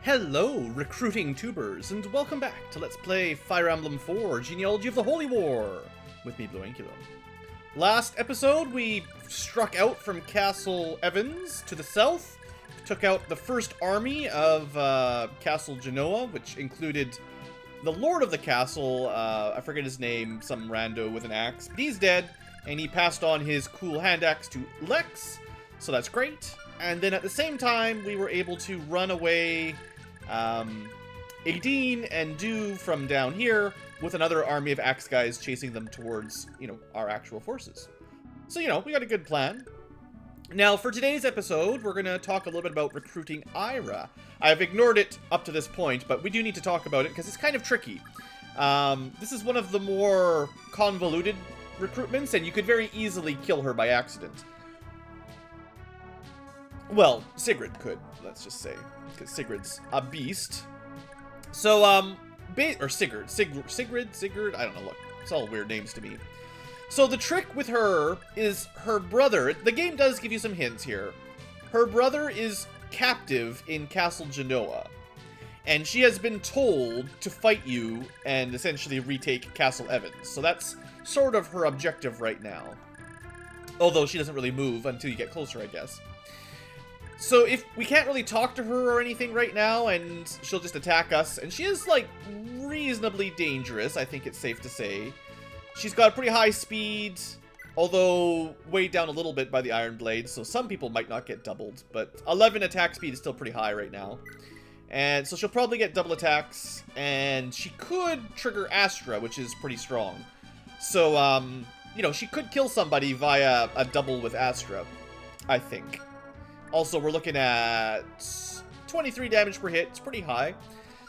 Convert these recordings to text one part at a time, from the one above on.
Hello, recruiting tubers, and welcome back to Let's Play Fire Emblem 4, Genealogy of the Holy War, with me, BlueAnkylo. Last episode, we struck out from Castle Evans to the south, took out the first army of Castle Genoa, which included the lord of the castle, I forget his name, some rando with an axe, but he's dead, and he passed on his cool hand axe to Lex, so that's great. And then at the same time, we were able to run away Aideen and Do from down here with another army of axe guys chasing them towards, our actual forces. So, we got a good plan. Now, for today's episode, we're going to talk a little bit about recruiting Ayra. I've ignored it up to this point, but we do need to talk about it because it's kind of tricky. This is one of the more convoluted recruitments, and you could very easily kill her by accident. Well, Sigrid could, let's just say, because Sigrid's a beast. So, or Sigrid, I don't know, look, it's all weird names to me. So the trick with her is her brother, the game does give you some hints here. Her brother is captive in Castle Genoa, and she has been told to fight you and essentially retake Castle Evans. So that's sort of her objective right now. Although she doesn't really move until you get closer, I guess. So if we can't really talk to her or anything right now, and she'll just attack us, and she is, like, reasonably dangerous, I think it's safe to say. She's got pretty high speed, although weighed down a little bit by the Iron Blade, so some people might not get doubled, but 11 attack speed is still pretty high right now. And so she'll probably get double attacks, and she could trigger Astra, which is pretty strong. So, she could kill somebody via a double with Astra, I think. Also, we're looking at 23 damage per hit. It's pretty high.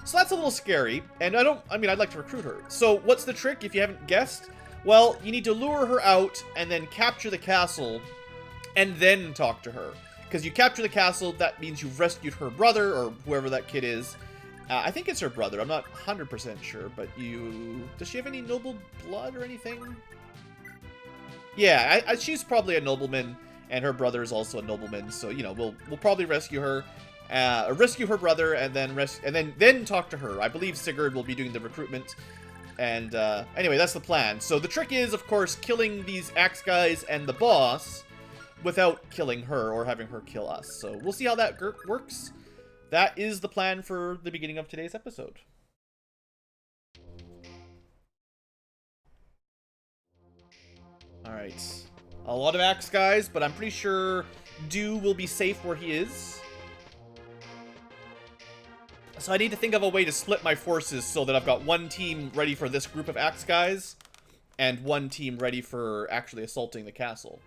So that's a little scary. And I'd like to recruit her. So what's the trick if you haven't guessed? Well, you need to lure her out and then capture the castle and then talk to her. Because you capture the castle, that means you've rescued her brother or whoever that kid is. I think it's her brother. I'm not 100% sure, but does she have any noble blood or anything? Yeah, she's probably a nobleman. And her brother is also a nobleman, so we'll probably rescue her, rescue her brother, and then talk to her. I believe Sigurd will be doing the recruitment, and anyway, that's the plan. So the trick is, of course, killing these axe guys and the boss without killing her or having her kill us. So we'll see how that works. That is the plan for the beginning of today's episode. All right. A lot of axe guys, but I'm pretty sure Do will be safe where he is. So I need to think of a way to split my forces so that I've got one team ready for this group of axe guys and one team ready for actually assaulting the castle.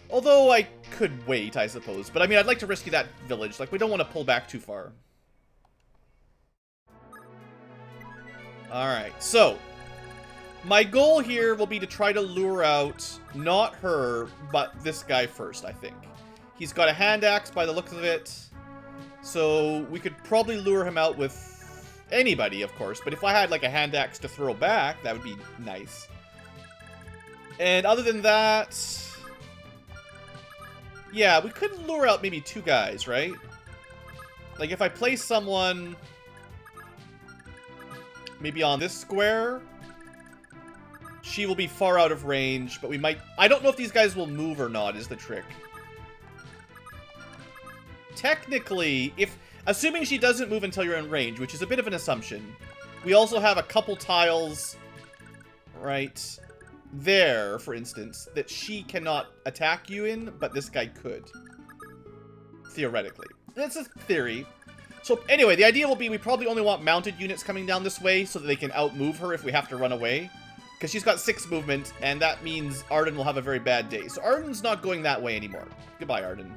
Although I could wait, I suppose. But I'd like to rescue that village. Like, we don't want to pull back too far. Alright, so my goal here will be to try to lure out, not her, but this guy first, I think. He's got a hand axe by the looks of it, so we could probably lure him out with anybody, of course, but if I had, like, a hand axe to throw back, that would be nice. And other than that, yeah, we could lure out maybe two guys, right? Like, if I place someone maybe on this square, she will be far out of range, but we might... I don't know if these guys will move or not, is the trick. Technically, assuming she doesn't move until you're in range, which is a bit of an assumption, we also have a couple tiles right there, for instance, that she cannot attack you in, but this guy could. Theoretically. That's a theory. So anyway, the idea will be we probably only want mounted units coming down this way so that they can outmove her if we have to run away. Because she's got 6 movement, and that means Arden will have a very bad day. So Arden's not going that way anymore. Goodbye, Arden.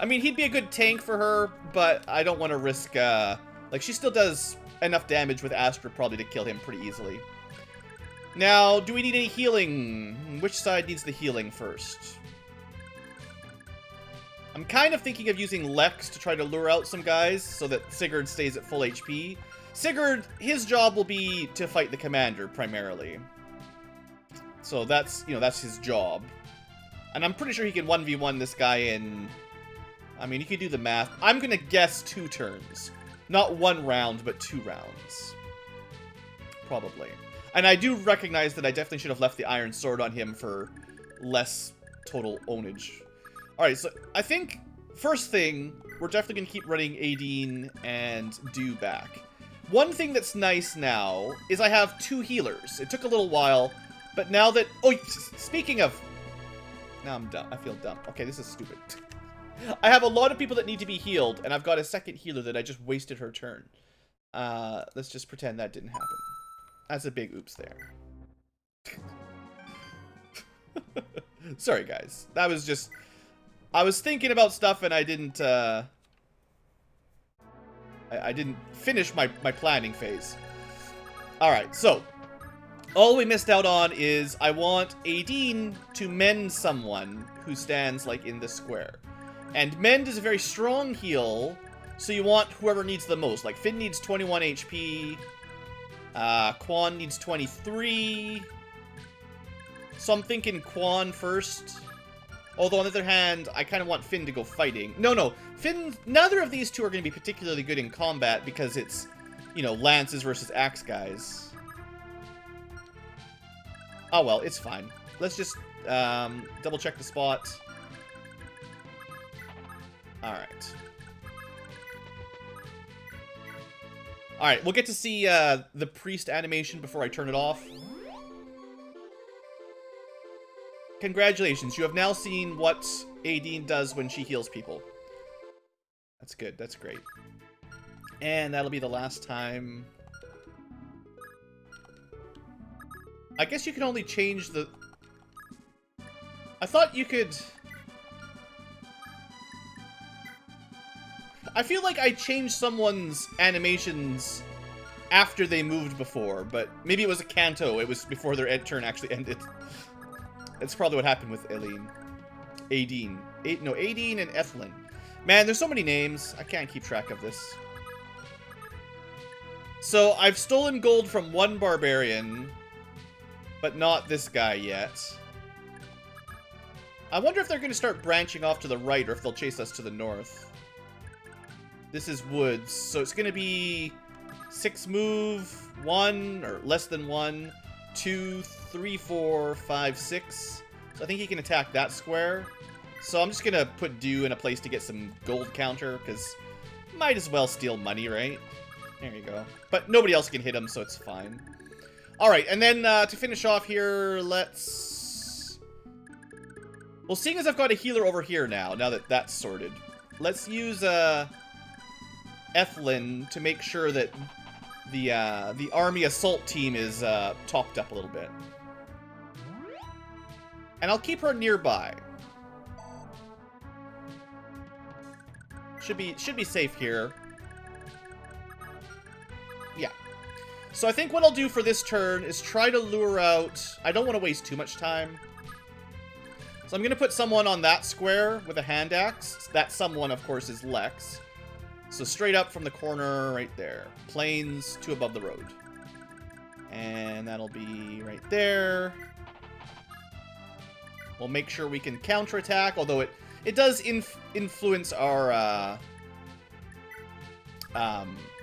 He'd be a good tank for her, but I don't want to risk, like, she still does enough damage with Astra probably to kill him pretty easily. Now, do we need any healing? Which side needs the healing first? I'm kind of thinking of using Lex to try to lure out some guys so that Sigurd stays at full HP. Sigurd, his job will be to fight the commander, primarily. So that's, that's his job. And I'm pretty sure he can 1v1 this guy in I mean, you could do the math. I'm gonna guess 2 turns. Not 1 round, but 2 rounds. Probably. And I do recognize that I definitely should have left the Iron Sword on him for less total ownage. Alright, so I think, first thing, we're definitely going to keep running Aideen and Do back. One thing that's nice now is I have 2 healers. It took a little while, but now that... Oh, speaking of... Now I'm dumb. I feel dumb. Okay, this is stupid. I have a lot of people that need to be healed, and I've got a second healer that I just wasted her turn. Let's just pretend that didn't happen. That's a big oops there. Sorry, guys. That was just... I was thinking about stuff and I didn't, I didn't finish my planning phase. Alright, so... all we missed out on is I want Aideen to mend someone who stands, like, in the square. And mend is a very strong heal, so you want whoever needs the most. Like, Finn needs 21 HP... Quan needs 23. So I'm thinking Quan first. Although, on the other hand, I kind of want Finn to go fighting. No. Finn, neither of these two are going to be particularly good in combat because it's, you know, lances versus axe guys. Oh, well, it's fine. Let's just double check the spot. Alright. Alright, we'll get to see the priest animation before I turn it off. Congratulations, you have now seen what Aideen does when she heals people. That's good, that's great. And that'll be the last time. I guess you can only change the... I thought you could... I feel like I changed someone's animations after they moved before, but maybe it was a Kanto. It was before their turn actually ended. That's probably what happened with Aideen. Aideen and Ethlyn. Man, there's so many names. I can't keep track of this. So, I've stolen gold from one barbarian, but not this guy yet. I wonder if they're going to start branching off to the right, or if they'll chase us to the north. This is woods, so it's going to be 6 move, 1, or less than 1, 2, 3, 4, 5, 6. So I think he can attack that square. So I'm just going to put Dew in a place to get some gold counter, because might as well steal money, right? There you go. But nobody else can hit him, so it's fine. Alright, and then to finish off here, let's... Well, seeing as I've got a healer over here now that that's sorted, let's use Ethlyn to make sure that the army assault team is topped up a little bit. And I'll keep her nearby. Should be safe here. Yeah. So I think what I'll do for this turn is try to lure out... I don't want to waste too much time. So I'm going to put someone on that square with a hand axe. That someone, of course, is Lex. So straight up from the corner right there. Plains to above the road. And that'll be right there. We'll make sure we can counterattack, although it does influence our,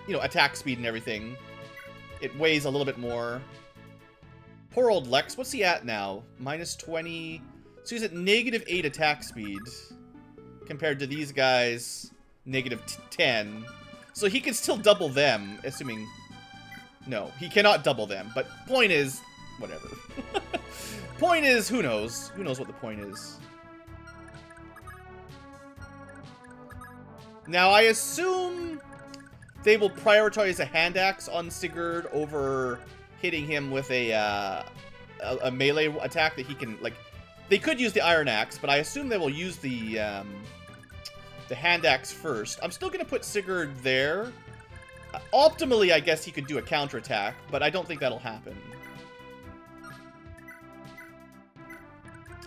you know, attack speed and everything. It weighs a little bit more. Poor old Lex. What's he at now? Minus 20. So he's at negative 8 attack speed. Compared to these guys, negative 10. So he can still double them, assuming... No, he cannot double them. But point is... Whatever. Point is, who knows? Who knows what the point is? Now, I assume they will prioritize a hand axe on Sigurd over hitting him with a melee attack that he can, like... They could use the iron axe, but I assume they will use the hand axe first. I'm still going to put Sigurd there. Optimally, I guess he could do a counterattack, but I don't think that'll happen.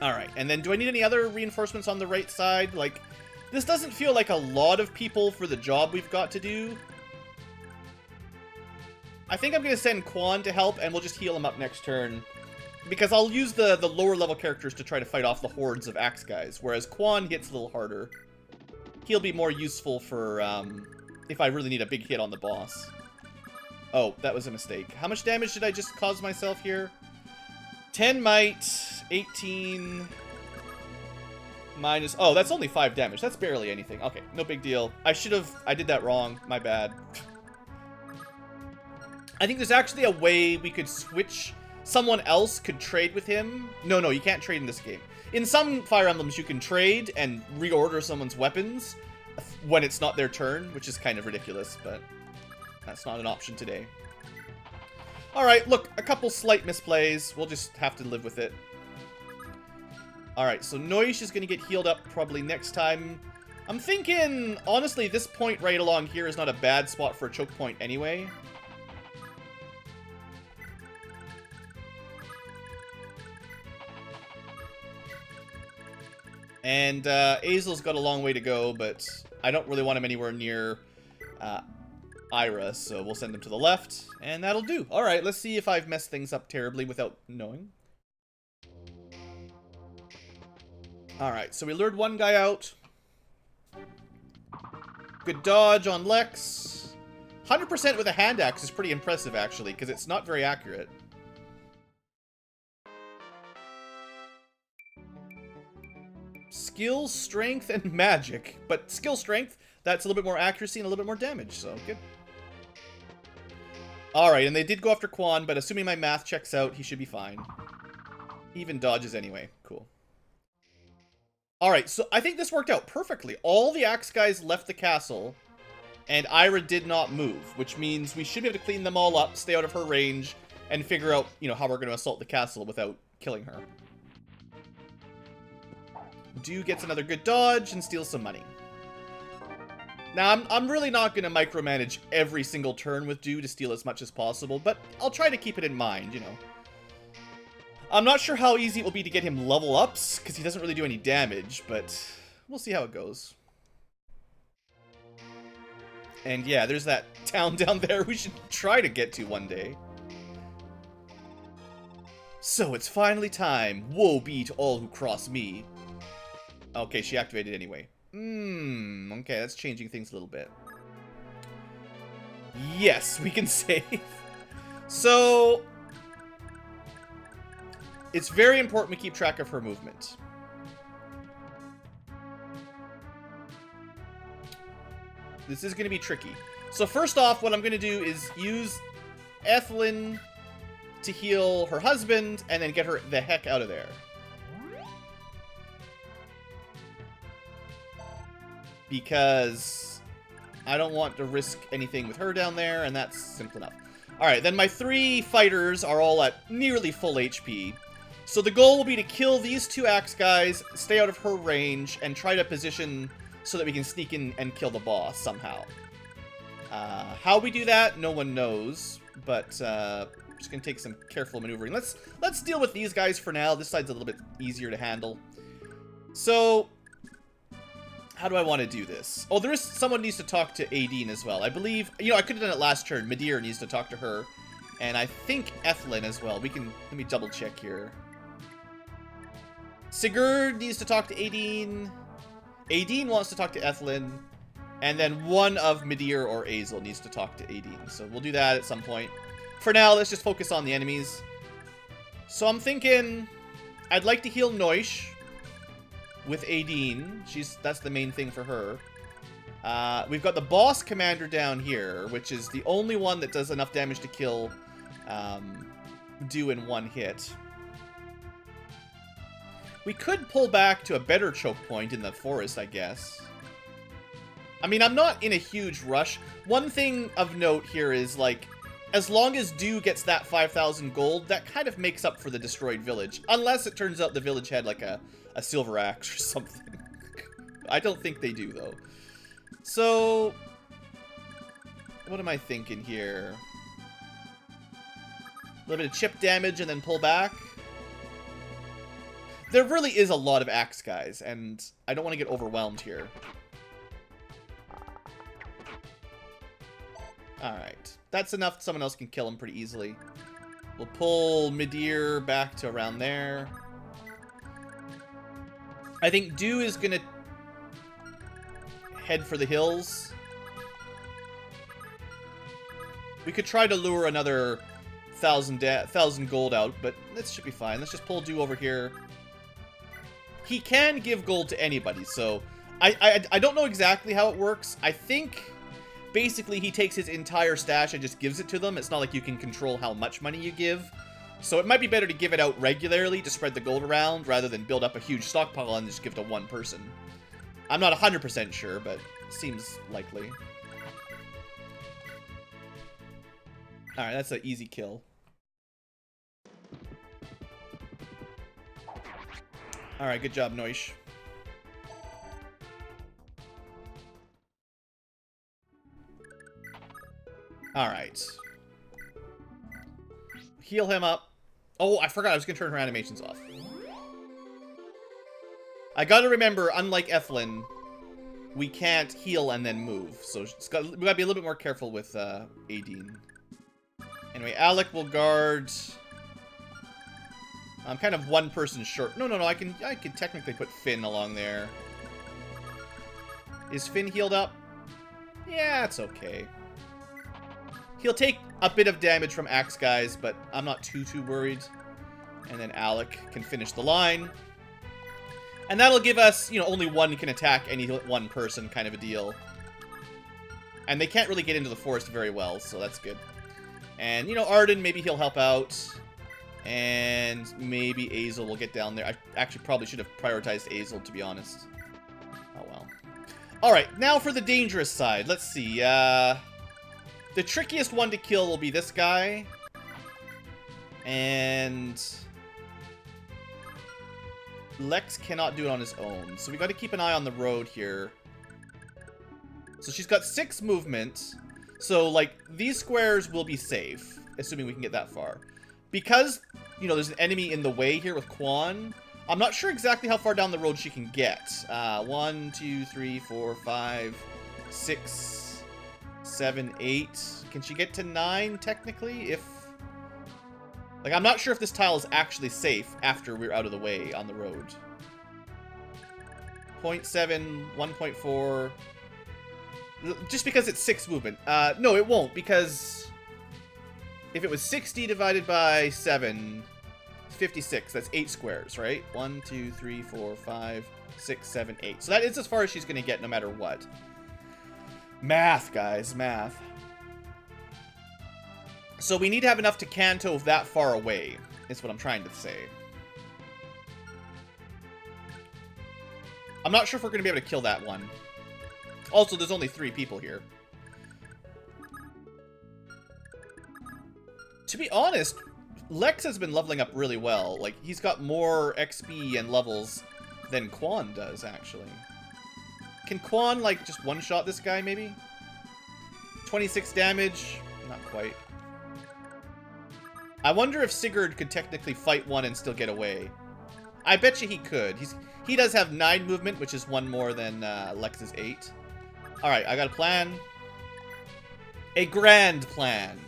Alright, and then do I need any other reinforcements on the right side? Like, this doesn't feel like a lot of people for the job we've got to do. I think I'm going to send Quan to help, and we'll just heal him up next turn. Because I'll use the lower level characters to try to fight off the hordes of axe guys, whereas Quan hits a little harder. he'll be more useful for if I really need a big hit on the boss. Oh, that was a mistake. How much damage did I just cause myself here? 10 might, 18 minus... Oh, that's only 5 damage. That's barely anything. Okay, no big deal. I did that wrong. My bad. I think there's actually a way we could switch. Someone else could trade with him. No, you can't trade in this game. In some Fire Emblems, you can trade and reorder someone's weapons when it's not their turn, which is kind of ridiculous, but that's not an option today. Alright, look, a couple slight misplays. We'll just have to live with it. Alright, so Noish is going to get healed up probably next time. I'm thinking, honestly, this point right along here is not a bad spot for a choke point anyway. And Azel's got a long way to go, but I don't really want him anywhere near Ayra, so we'll send him to the left, and that'll do. Alright, let's see if I've messed things up terribly without knowing. Alright, so we lured one guy out. Good dodge on Lex. 100% with a hand axe is pretty impressive, actually, because it's not very accurate. Skill, strength, and magic. But skill, strength, that's a little bit more accuracy and a little bit more damage, so good. Alright, and they did go after Quan, but assuming my math checks out, he should be fine. Even dodges anyway. Cool. Alright, so I think this worked out perfectly. All the axe guys left the castle, and Ayra did not move, which means we should be able to clean them all up, stay out of her range, and figure out, you know, how we're going to assault the castle without killing her. Dew gets another good dodge and steals some money. Now, I'm really not going to micromanage every single turn with Dew to steal as much as possible, but I'll try to keep it in mind, you know. I'm not sure how easy it will be to get him level ups, because he doesn't really do any damage, but we'll see how it goes. And yeah, there's that town down there we should try to get to one day. So it's finally time. Woe be to all who cross me. Okay, she activated anyway. Okay, that's changing things a little bit. Yes, we can save. So, it's very important we keep track of her movement. This is going to be tricky. So first off, what I'm going to do is use Ethelyn to heal her husband and then get her the heck out of there. Because I don't want to risk anything with her down there, and that's simple enough. Alright, then my 3 fighters are all at nearly full HP. So the goal will be to kill these 2 axe guys, stay out of her range, and try to position so that we can sneak in and kill the boss somehow. How we do that, no one knows, but just gonna take some careful maneuvering. Let's deal with these guys for now. This side's a little bit easier to handle. So, how do I want to do this? Oh, someone needs to talk to Aideen as well. I believe, you know, I could have done it last turn. Midir needs to talk to her. And I think Ethelyn as well. Let me double check here. Sigurd needs to talk to Aideen. Aideen wants to talk to Ethelyn. And then one of Midir or Azel needs to talk to Aideen. So we'll do that at some point. For now, let's just focus on the enemies. So I'm thinking I'd like to heal Noish with Aideen. That's the main thing for her. We've got the boss commander down here, which is the only one that does enough damage to kill Dew in one hit. We could pull back to a better choke point in the forest, I guess. I mean, I'm not in a huge rush. One thing of note here is, like, as long as Dew gets that 5,000 gold, that kind of makes up for the destroyed village. Unless it turns out the village had, like, a silver axe or something. I don't think they do, though. So, what am I thinking here? A little bit of chip damage and then pull back. There really is a lot of axe guys, and I don't want to get overwhelmed here. Alright. That's enough. Someone else can kill him pretty easily. We'll pull Midir back to around there. I think Dew is going to head for the hills. We could try to lure another 1,000 gold out, but this should be fine. Let's just pull due over here. He can give gold to anybody, so I don't know exactly how it works. I think basically he takes his entire stash and just gives it to them. It's not like you can control how much money you give. So it might be better to give it out regularly to spread the gold around rather than build up a huge stockpile and just give it to one person. I'm not 100% sure, but it seems likely. Alright, that's an easy kill. Alright, good job, Noish. Alright. Heal him up. Oh, I forgot I was going to turn her animations off. I gotta remember, unlike Eflin, we can't heal and then move. So we gotta be a little bit more careful with Aideen. Anyway, Alec will guard. I'm kind of one person short. No, I can technically put Finn along there. Is Finn healed up? Yeah, it's okay. He'll take a bit of damage from Axe guys, but I'm not too worried. And then Alec can finish the line. And that'll give us, you know, only one can attack any one person kind of a deal. And they can't really get into the forest very well, so that's good. And, you know, Arden, maybe he'll help out. And maybe Azel will get down there. I actually probably should have prioritized Azel, to be honest. Oh, well. Alright, now for the dangerous side. Let's see. The trickiest one to kill will be this guy. And Lex cannot do it on his own. So we got to keep an eye on the road here. So she's got 6 movement. So, like, these squares will be safe, assuming we can get that far. Because, you know, there's an enemy in the way here with Quan, I'm not sure exactly how far down the road she can get. 1, 2, 3, 4, 5, 6, 7, 8. Can she get to 9, technically? If... Like, I'm not sure if this tile is actually safe after we're out of the way on the road. 0.7, 1.4... Just because it's 6 movement. No, it won't, because if it was 60 divided by 7, 56. That's 8 squares, right? 1, 2, 3, 4, 5, 6, 7, 8. So that is as far as she's going to get no matter what. Math, guys, math. So we need to have enough to Kanto that far away, is what I'm trying to say. I'm not sure if we're going to be able to kill that one. Also, there's only 3 people here. To be honest, Lex has been leveling up really well. Like, he's got more XP and levels than Quan does, actually. Can Quan, like, just one-shot this guy, maybe? 26 damage? Not quite. I wonder if Sigurd could technically fight one and still get away. I bet you he could. He does have 9 movement, which is 1 more than Lex's 8. Alright, I got a plan. A grand plan.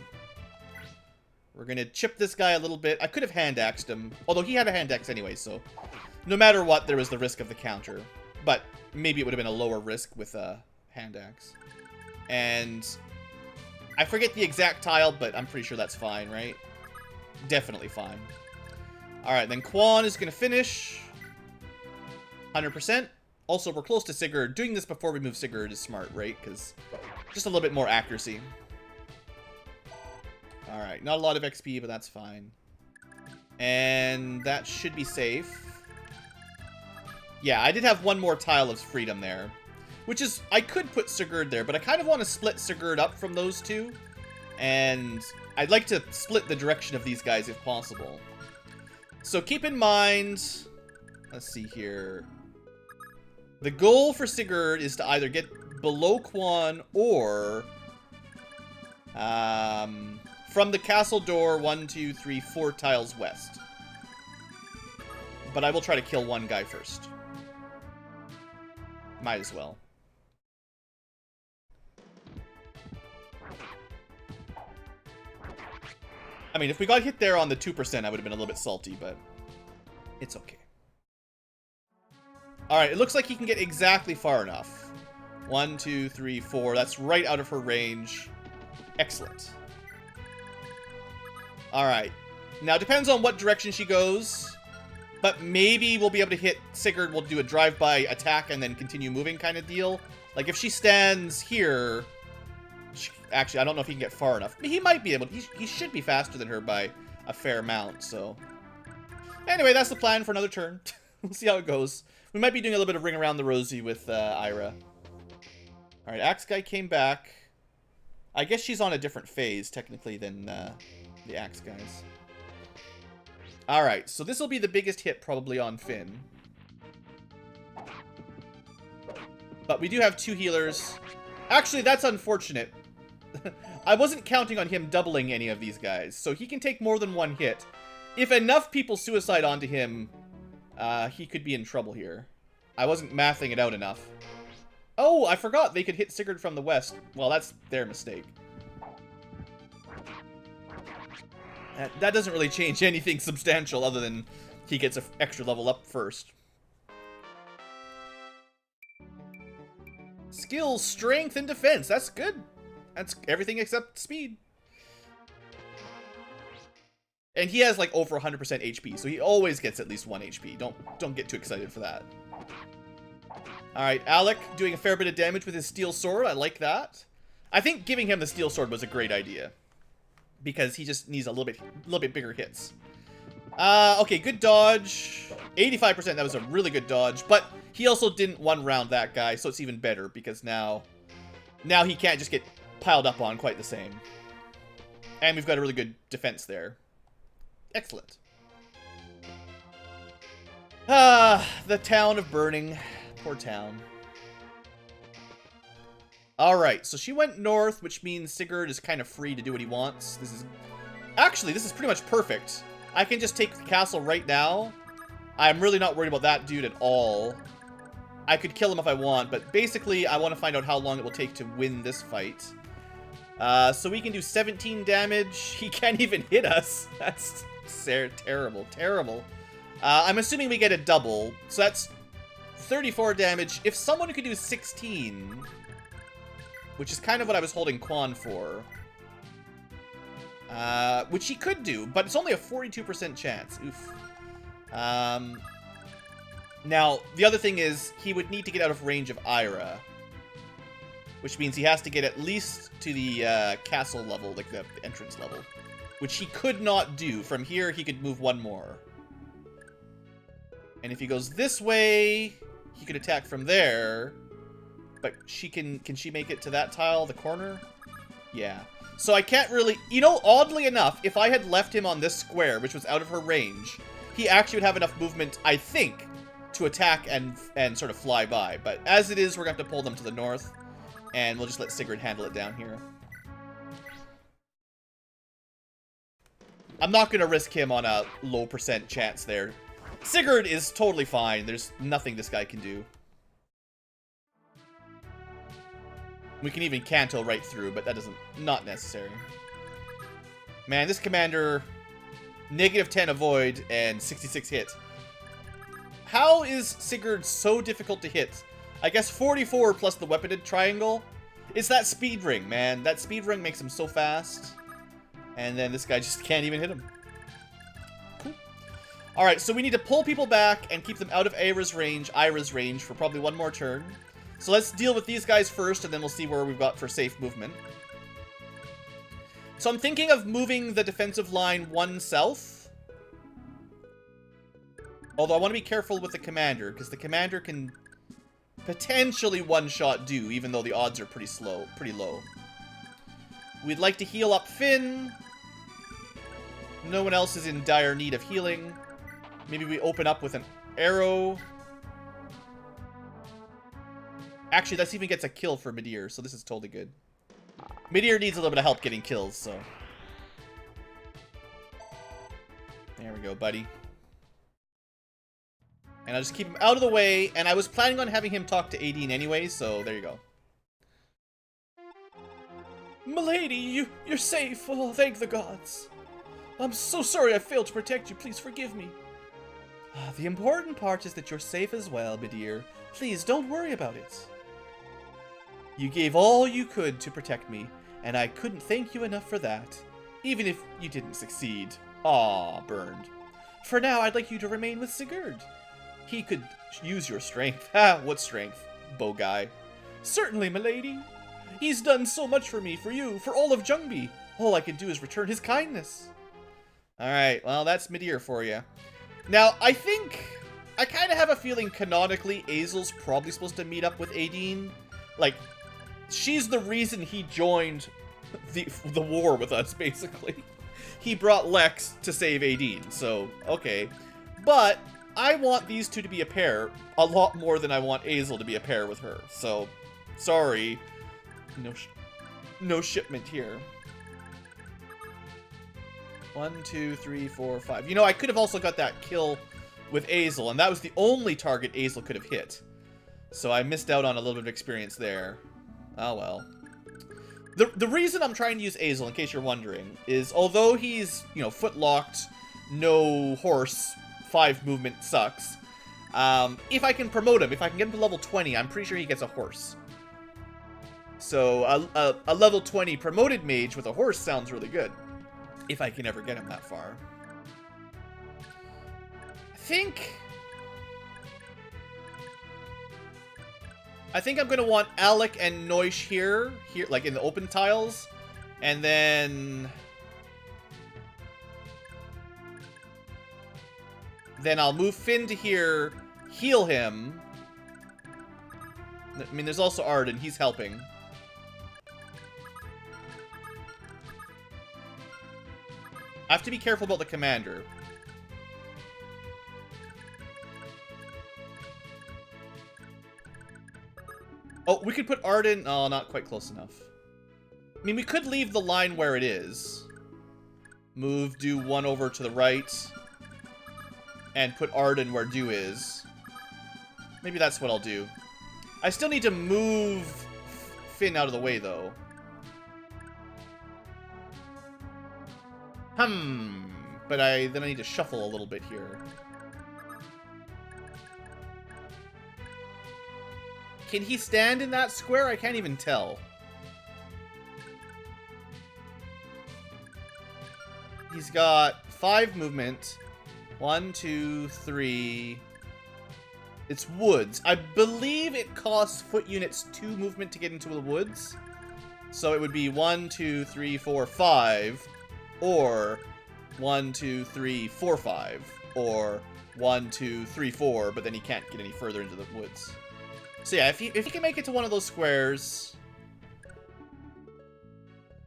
We're gonna chip this guy a little bit. I could have hand-axed him. Although he had a hand-axe anyway, so... No matter what, there was the risk of the counter. But maybe it would have been a lower risk with a hand-axe. And... I forget the exact tile, but I'm pretty sure that's fine, right? Definitely fine. Alright, then Quan is gonna finish. 100%. Also, we're close to Sigurd. Doing this before we move Sigurd is smart, right? Because just a little bit more accuracy. Alright, not a lot of XP, but that's fine. And that should be safe. Yeah, I did have 1 more tile of freedom there. Which is, I could put Sigurd there, but I kind of want to split Sigurd up from those 2. And I'd like to split the direction of these guys if possible. So keep in mind... Let's see here... The goal for Sigurd is to either get below Quan or from the castle door 1, 2, 3, 4 tiles west. But I will try to kill one guy first. Might as well. I mean, if we got hit there on the 2%, I would have been a little bit salty, but it's okay. Alright, it looks like he can get exactly far enough. 1, 2, 3, 4. That's right out of her range. Excellent. Alright. Now, it depends on what direction she goes. But maybe we'll be able to hit Sigurd. We'll do a drive-by attack and then continue moving kind of deal. Like, if she stands here... Actually, I don't know if he can get far enough. He might be able to. He should be faster than her by a fair amount, so... Anyway, that's the plan for another turn. We'll see how it goes. We might be doing a little bit of Ring Around the Rosie with Ayra. Alright, Axe Guy came back. I guess she's on a different phase, technically, than the Axe Guys. Alright, so this will be the biggest hit probably on Finn. But we do have 2 healers. Actually, that's unfortunate. I wasn't counting on him doubling any of these guys, so he can take more than 1 hit. If enough people suicide onto him, he could be in trouble here. I wasn't mathing it out enough. Oh, I forgot they could hit Sigurd from the west. Well, that's their mistake. That doesn't really change anything substantial other than he gets an extra level up first. Skills, strength, and defense. That's good. That's everything except speed. And he has like over 100% HP, so he always gets at least 1 HP. Don't get too excited for that. Alright, Alec doing a fair bit of damage with his steel sword. I like that. I think giving him the steel sword was a great idea. Because he just needs a little bit bigger hits. Okay, good dodge. 85%, that was a really good dodge. But he also didn't one-round that guy, so it's even better. Because now he can't just get piled up on quite the same. And we've got a really good defense there. Excellent. The town of Burning. Poor town. Alright, so she went north, which means Sigurd is kind of free to do what he wants. Actually, this is pretty much perfect. I can just take the castle right now. I'm really not worried about that dude at all. I could kill him if I want, but basically I want to find out how long it will take to win this fight. So we can do 17 damage. He can't even hit us. That's terrible, terrible. I'm assuming we get a double, so that's 34 damage. If someone could do 16... which is kind of what I was holding Quan for. Which he could do, but it's only a 42% chance. Oof. Now, the other thing is, he would need to get out of range of Ayra. Which means he has to get at least to the castle level, like the entrance level. Which he could not do. From here, he could move 1 more. And if he goes this way, he could attack from there. But can she make it to that tile, the corner? Yeah. So I can't really... You know, oddly enough, if I had left him on this square, which was out of her range, he actually would have enough movement, I think, to attack and sort of fly by. But as it is, we're going to have to pull them to the north, and we'll just let Sigurd handle it down here. I'm not going to risk him on a low % chance there. Sigurd is totally fine. There's nothing this guy can do. We can even Canto right through, but that not necessary. Man, this commander, -10 avoid and 66 hit. How is Sigurd so difficult to hit? I guess 44 plus the weaponed triangle. It's that speed ring, man. That speed ring makes him so fast. And then this guy just can't even hit him. Cool. Alright, so we need to pull people back and keep them out of Ayra's range for probably 1 more turn. So let's deal with these guys first, and then we'll see where we've got for safe movement. So I'm thinking of moving the defensive line 1 south. Although I want to be careful with the commander, because the commander can potentially one-shot do, even though the odds are pretty low. We'd like to heal up Finn. No one else is in dire need of healing. Maybe we open up with an arrow. Actually, this even gets a kill for Midir, so this is totally good. Midir needs a little bit of help getting kills, so... There we go, buddy. And I'll just keep him out of the way, and I was planning on having him talk to Aideen anyway, so there you go. Milady, you're safe. Oh, thank the gods. I'm so sorry I failed to protect you. Please forgive me. The important part is that you're safe as well, Midir. Please, don't worry about it. You gave all you could to protect me, and I couldn't thank you enough for that, even if you didn't succeed. Aw, burned. For now, I'd like you to remain with Sigurd. He could use your strength. Ha, what strength, bow guy? Certainly, milady. He's done so much for me, for you, for all of Ljungby. All I can do is return his kindness. Alright, well, that's Midir for you. Now, I kind of have a feeling canonically Azel's probably supposed to meet up with Aideen. Like, she's the reason he joined the war with us, basically. He brought Lex to save Aideen, so, okay. But I want these two to be a pair a lot more than I want Azel to be a pair with her. So, sorry. No shipment here. 1, 2, 3, 4, 5. You know, I could have also got that kill with Azel, and that was the only target Azel could have hit. So I missed out on a little bit of experience there. Oh well. The reason I'm trying to use Azel, in case you're wondering, is although he's, you know, foot-locked, no horse, 5 movement sucks, if I can promote him, if I can get him to level 20, I'm pretty sure he gets a horse. So a level 20 promoted mage with a horse sounds really good. If I can ever get him that far. I think I'm going to want Alec and Noish here, like in the open tiles. And then I'll move Finn to here, heal him. I mean, there's also Arden, he's helping. I have to be careful about the commander. Oh, we could put Arden... Oh, not quite close enough. I mean, we could leave the line where it is. Move Do 1 over to the right. And put Arden where Do is. Maybe that's what I'll do. I still need to move Finn out of the way, though. But then I need to shuffle a little bit here. Can he stand in that square? I can't even tell. He's got 5 movement. 1, 2, 3. It's woods. I believe it costs foot units 2 movement to get into the woods. So it would be 1, 2, 3, 4, 5. Or 1, 2, 3, 4, 5. Or 1, 2, 3, 4, but then he can't get any further into the woods. So yeah, if he can make it to one of those squares...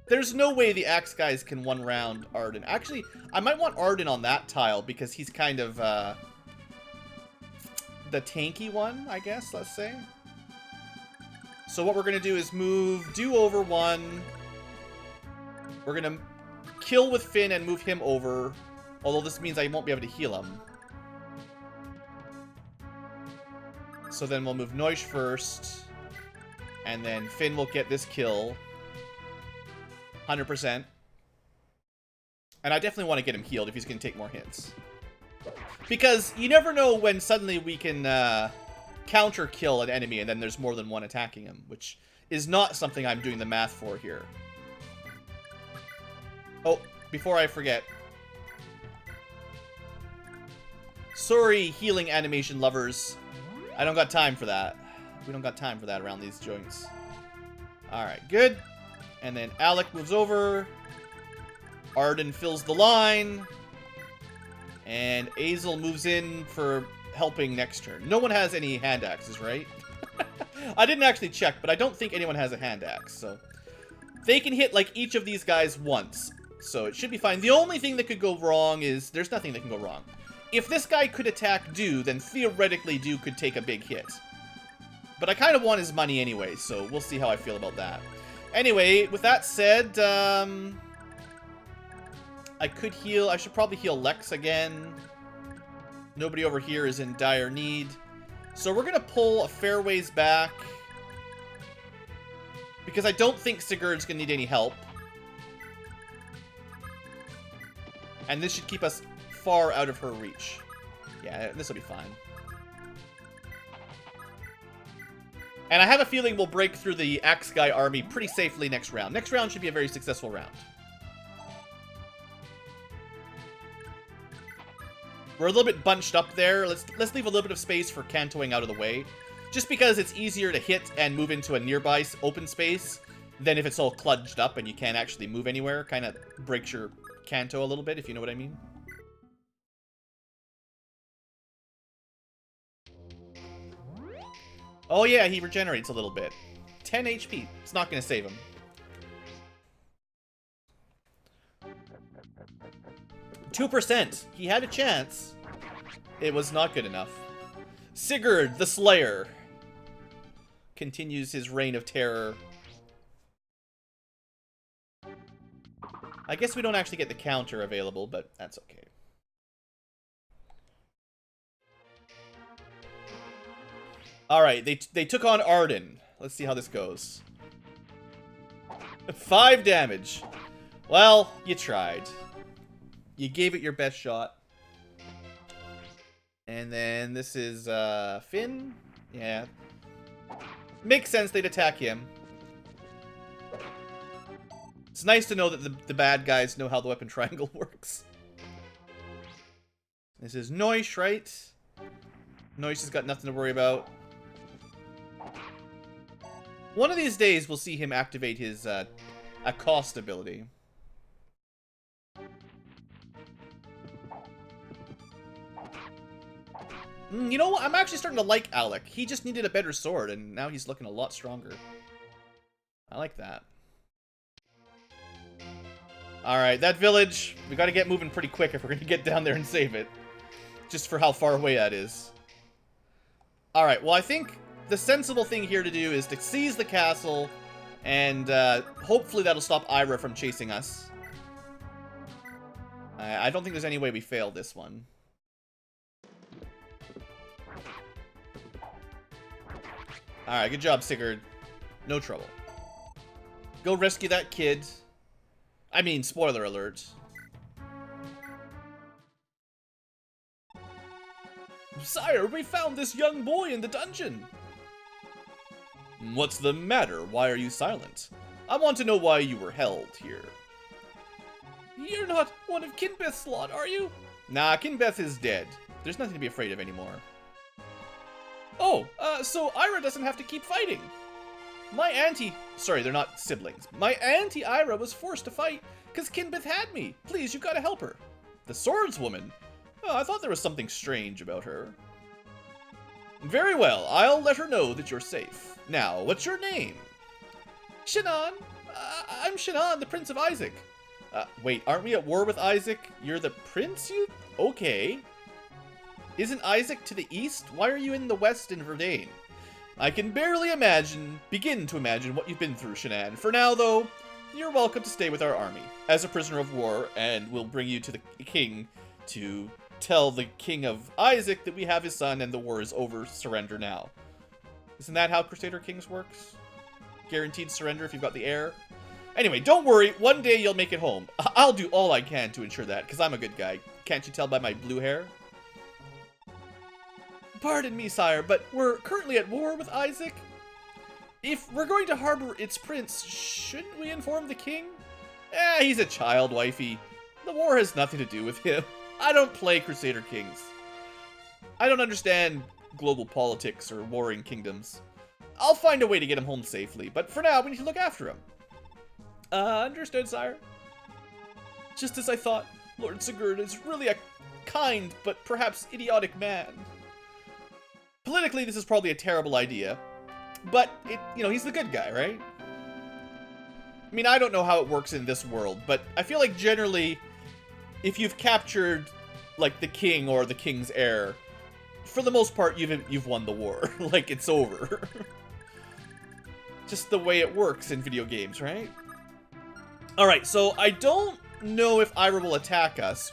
There's no way the axe guys can one-round Arden. Actually, I might want Arden on that tile because he's kind of, the tanky one, I guess, let's say. So what we're going to do is move Do over 1. We're going to kill with Finn and move him over. Although this means I won't be able to heal him. So then we'll move Noish first. And then Finn will get this kill. 100%. And I definitely want to get him healed if he's going to take more hits. Because you never know when suddenly we can counter kill an enemy and then there's more than one attacking him. Which is not something I'm doing the math for here. Oh, before I forget. Sorry, healing animation lovers. I don't got time for that. We don't got time for that around these joints. Alright, good. And then Alec moves over. Arden fills the line. And Azel moves in for helping next turn. No one has any hand axes, right? I didn't actually check, but I don't think anyone has a hand axe, so... They can hit, like, each of these guys once. So it should be fine. The only thing that could go wrong is... There's nothing that can go wrong. If this guy could attack Do, then theoretically Do could take a big hit. But I kind of want his money anyway, so we'll see how I feel about that. Anyway, with that said, I could heal. I should probably heal Lex again. Nobody over here is in dire need. So we're going to pull a fair ways back. Because I don't think Sigurd's going to need any help. And this should keep us far out of her reach. Yeah, this will be fine. And I have a feeling we'll break through the Axe Guy army pretty safely next round. Next round should be a very successful round. We're a little bit bunched up there. Let's leave a little bit of space for Kantoing out of the way. Just because it's easier to hit and move into a nearby open space than if it's all cludged up and you can't actually move anywhere. Kind of breaks your Kanto a little bit, if you know what I mean. Oh yeah, he regenerates a little bit. 10 HP. It's not going to save him. %. He had a chance. It was not good enough. Sigurd the Slayer continues his reign of terror. I guess we don't actually get the counter available, but that's okay. Alright, they took on Arden. Let's see how this goes. 5 damage. Well, you tried. You gave it your best shot. And then this is Finn. Yeah. Makes sense they'd attack him. It's nice to know that the bad guys know how the weapon triangle works. This is Noish, right? Noish has got nothing to worry about. One of these days we'll see him activate his accost ability. You know what? I'm actually starting to like Alec. He just needed a better sword, and now he's looking a lot stronger. I like that. Alright, that village, we gotta get moving pretty quick if we're gonna get down there and save it. Just for how far away that is. Alright, well I think the sensible thing here to do is to seize the castle, and hopefully that'll stop Ayra from chasing us. I don't think there's any way we fail this one. Alright, good job, Sigurd. No trouble. Go rescue that kid. I mean, spoiler alert. Sire, we found this young boy in the dungeon. What's the matter? Why are you silent? I want to know why you were held here. You're not one of Kinbeth's lot, are you? Nah, Kinbeth is dead. There's nothing to be afraid of anymore. Oh, so Ayra doesn't have to keep fighting. My auntie... Sorry, they're not siblings. My auntie Ayra was forced to fight because Kinbeth had me. Please, you've got to help her. The swordswoman? Oh, I thought there was something strange about her. Very well, I'll let her know that you're safe. Now, what's your name? Shannon. I'm Shannon, the Prince of Isaac. Wait, aren't we at war with Isaac? You're the prince, you... Okay. Isn't Isaac to the east? Why are you in the west in Verdane? I can barely begin to imagine what you've been through, Shannon. For now, though, you're welcome to stay with our army as a prisoner of war, and we'll bring you to the king to tell the king of Isaac that we have his son and the war is over. Surrender now. Isn't that how Crusader Kings works? Guaranteed surrender if you've got the heir? Anyway, don't worry. One day you'll make it home. I'll do all I can to ensure that, because I'm a good guy. Can't you tell by my blue hair? Pardon me, sire, but we're currently at war with Isaac. If we're going to harbor its prince, shouldn't we inform the king? He's a child, wifey. The war has nothing to do with him. I don't play Crusader Kings. I don't understand global politics or warring kingdoms. I'll find a way to get him home safely, but for now, we need to look after him. Understood, sire. Just as I thought, Lord Sigurd is really a kind but perhaps idiotic man. Politically, this is probably a terrible idea, but he's the good guy, right? I mean, I don't know how it works in this world, but I feel like generally, if you've captured, like, the king or the king's heir, for the most part, you've won the war. Like, it's over. Just the way it works in video games, right? Alright, so I don't know if Ayra will attack us.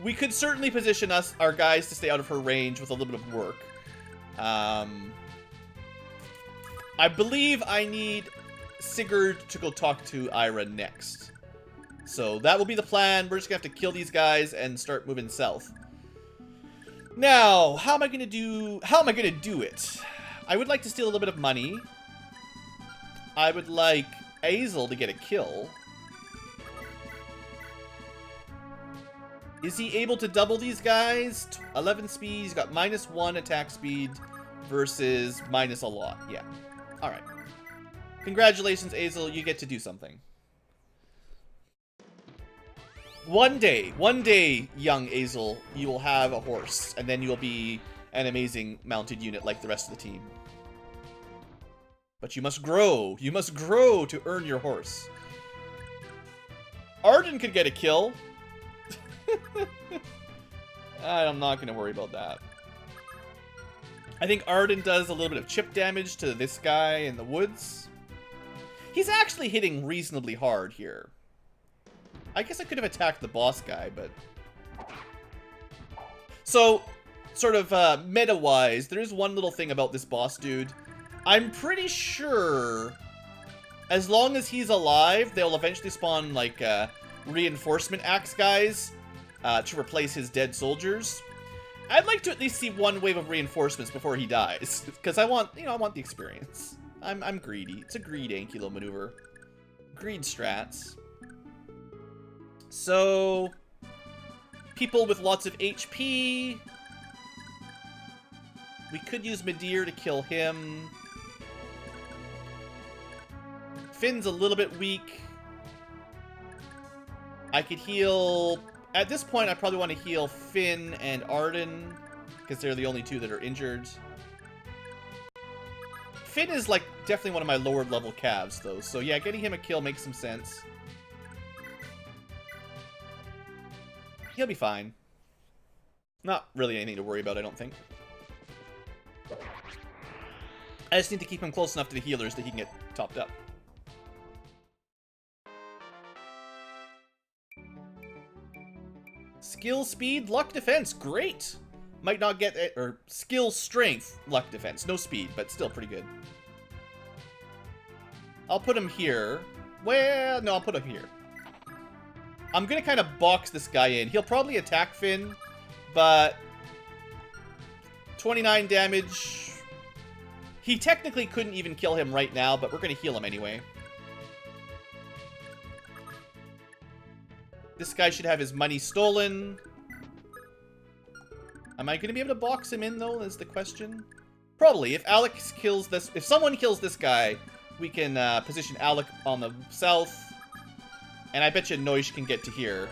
We could certainly position our guys to stay out of her range with a little bit of work. I believe I need Sigurd to go talk to Ayra next. So that will be the plan. We're just gonna have to kill these guys and start moving south. Now, how am I gonna do it? I would like to steal a little bit of money. I would like Azel to get a kill. Is he able to double these guys? 11 speed, he's got -1 attack speed versus minus a lot. Yeah. Alright. Congratulations, Azel, you get to do something. One day, young Azel, you will have a horse, and then you will be an amazing mounted unit like the rest of the team. But you must grow. You must grow to earn your horse. Arden could get a kill. I'm not going to worry about that. I think Arden does a little bit of chip damage to this guy in the woods. He's actually hitting reasonably hard here. I guess I could have attacked the boss guy, but... So, sort of meta-wise, there is one little thing about this boss dude. I'm pretty sure, as long as he's alive, they'll eventually spawn, like, reinforcement axe guys to replace his dead soldiers. I'd like to at least see one wave of reinforcements before he dies, because I want, I want the experience. I'm greedy. It's a greed Ankylo maneuver. Greed strats. So, people with lots of HP. We could use Midir to kill him. Finn's a little bit weak. I could heal... At this point, I probably want to heal Finn and Arden, because they're the only two that are injured. Finn is, like, definitely one of my lower level calves, though. So, yeah, getting him a kill makes some sense. He'll be fine. Not really anything to worry about, I don't think. I just need to keep him close enough to the healers that he can get topped up. Skill, speed, luck, defense. Great! Might not get it, or skill, strength, luck, defense. No speed, but still pretty good. I'll put him here. Well, no, I'll put him here. I'm gonna kind of box this guy in. He'll probably attack Finn, but 29 damage. He technically couldn't even kill him right now, but we're gonna heal him anyway. This guy should have his money stolen. Am I gonna be able to box him in, though, is the question? Probably. If Alex kills this... If someone kills this guy, we can position Alec on the south. And I bet you Noish can get to here.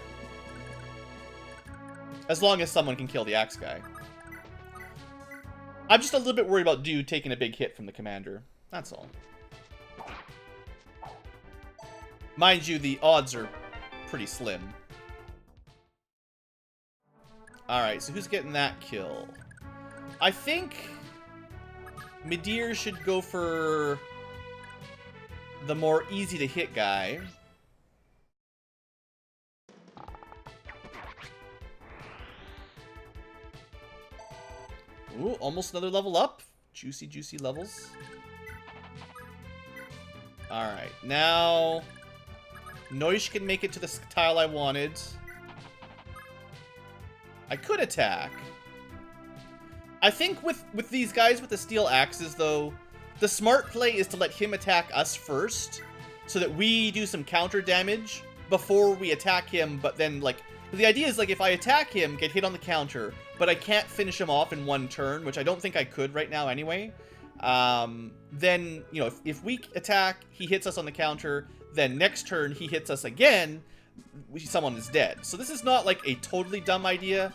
As long as someone can kill the axe guy. I'm just a little bit worried about Dude taking a big hit from the commander. That's all. Mind you, the odds are pretty slim. Alright, so who's getting that kill? I think Midir should go for the more easy to hit guy. Ooh, almost another level up. Juicy, juicy levels. Alright, now Noish can make it to the tile I wanted. I could attack. I think with these guys with the steel axes, though, the smart play is to let him attack us first, so that we do some counter damage before we attack him, but then, like, the idea is, like, if I attack him, get hit on the counter, but I can't finish him off in one turn, which I don't think I could right now anyway, then, you know, if we attack, he hits us on the counter, then next turn he hits us again, someone is dead. So this is not, like, a totally dumb idea.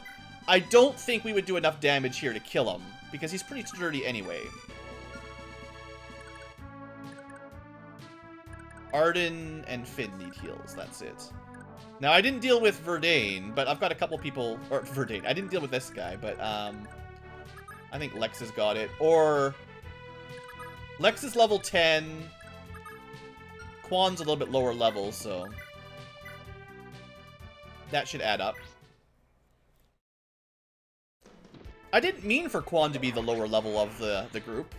I don't think we would do enough damage here to kill him, because he's pretty sturdy anyway. Arden and Finn need heals, that's it. Now, I didn't deal with Verdane, but I've got a couple people... Or, Verdane. I didn't deal with this guy, but, I think Lex has got it. Or... Lex is level 10. Quan's a little bit lower level, so... That should add up. I didn't mean for Quan to be the lower level of the group.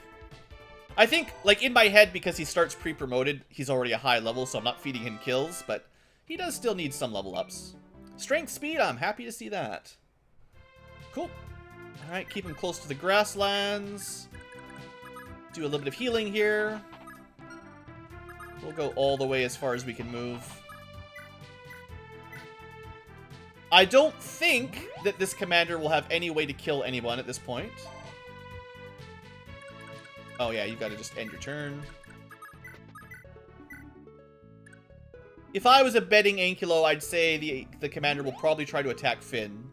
I think, like, in my head, because he starts pre-promoted, he's already a high level, so I'm not feeding him kills, but... He does still need some level ups. Strength, speed, I'm happy to see that. Cool. Alright, keep him close to the grasslands. do a little bit of healing here. We'll go all the way as far as we can move. I don't think that this commander will have any way to kill anyone at this point. Oh yeah, you've got to just end your turn. If I was a betting Ankylo, I'd say the commander will probably try to attack Finn